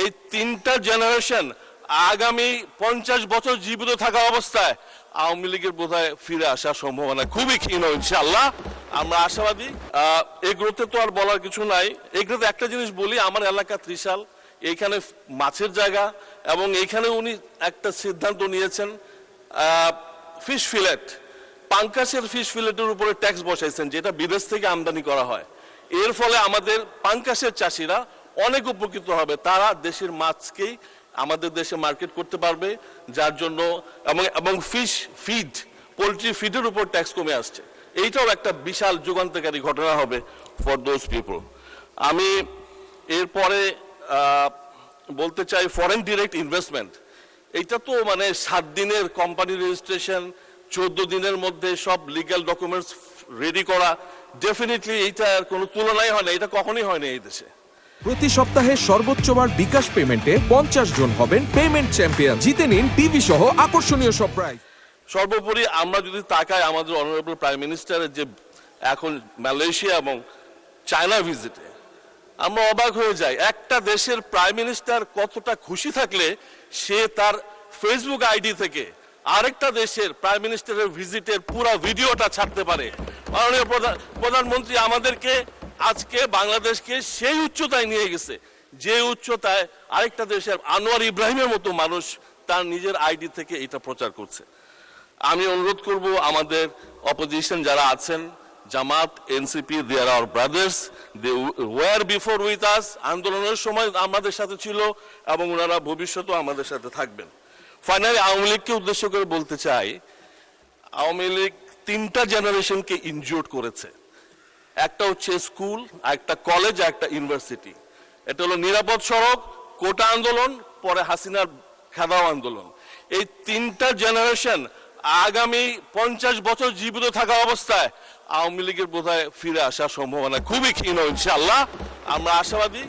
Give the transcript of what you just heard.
এই তিনটা জেনারেশন আগামী 50 বছর জীবিত থাকা অবস্থায় আওয়ামী লীগের বোধহয় ফিরে আসার সম্ভাবনা খুবই ক্ষীণ। ইনশাআল্লাহ আমরা আশাবাদী। এগুলোতে তো আর বলার কিছু নাই। এগুলোতে একটা জিনিস বলি, আমার এলাকা ত্রিশাল, এইখানে মাছের জায়গা, এবং এইখানে উনি একটা সিদ্ধান্ত নিয়েছেন ফিশ ফিলেট, পাঙ্কাশের ফিশ ফিলেটের উপরে ট্যাক্স বসাইছেন, যেটা বিদেশ থেকে আমদানি করা হয়। এর ফলে আমাদের পাঙ্কাশের চাষিরা অনেক উপকৃত হবে, তারা দেশের মাছকেই আমাদের দেশে মার্কেট করতে পারবে, যার জন্য এবং ফিশ ফিড, পোলট্রি ফিডের উপর ট্যাক্স কমে আসছে। এইটাও একটা বিশাল যুগান্তকারী ঘটনা হবে ফর দোজ পিপল। আমি এরপরে বলতে চাই ফরেন ডিরেক্ট ইনভেস্টমেন্ট। এইটা তো মানে 7 দিনের কোম্পানি রেজিস্ট্রেশন, 14 দিনের মধ্যে সব লিগ্যাল ডকুমেন্টস রেডি করা, ডেফিনেটলি এইটার কোনো তুলনাই হয় না, এটা কখনোই হয় না এই দেশে। প্রতি সপ্তাহে সর্বোচ্চবার বিকাশ পেমেন্টে 50 জন হবেন পেমেন্ট চ্যাম্পিয়ন। জিতে নিন টিভি সহ আকর্ষণীয় সব প্রাইজ। সর্বোপরি আমরা যদি তাকাই আমাদের অনারেবল প্রাইম মিনিস্টারের যে এখন মালয়েশিয়া এবং চায়না ভিজিটে, আমরা অবাক হয়ে যাই। একটা দেশের প্রাইম মিনিস্টার কতটা খুশি থাকলে সে তার ফেসবুক আইডি থেকে আরেকটা দেশের প্রাইম মিনিস্টারের ভিজিটের পুরো ভিডিওটা ছাড়তে পারে। মাননীয় প্রধানমন্ত্রী আমাদেরকে আজকে বাংলাদেশকে সেই উচ্চতায় নিয়ে গেছে, যে উচ্চতায় আরেকটা দেশের আনোয়ার ইব্রাহিমের মতো মানুষ তার নিজের আইডি থেকে এটা প্রচার করছে। আমি অনুরোধ করব আমাদের অপোজিশন যারা আছেন, Jamaat, NCP, they are our brothers, they were before with us, আন্দোলনের সময় আমাদের সাথে ছিল এবং ওনারা ভবিষ্যতেও আমাদের সাথে থাকবেন। ফাইনালি আওয়ামী লীগকে উদ্দেশ্য করে বলতে চাই, আওয়ামী লীগ 3টা জেনারেশনকে ইনজুর্ড করেছে। একটা হচ্ছে স্কুল, একটা কলেজ, একটা ইউনিভার্সিটি। এটা হলো নিরাপদ সড়ক, কোটা আন্দোলন, পরে হাসিনার খেদাও আন্দোলন। এই 3টা জেনারেশন আগামী 50 বছর জীবিত থাকা অবস্থায় আওয়ামী লীগের বোধহয় ফিরে আসার সম্ভাবনা খুবই ক্ষীণ। ইনশাআল্লাহ আমরা আশাবাদী।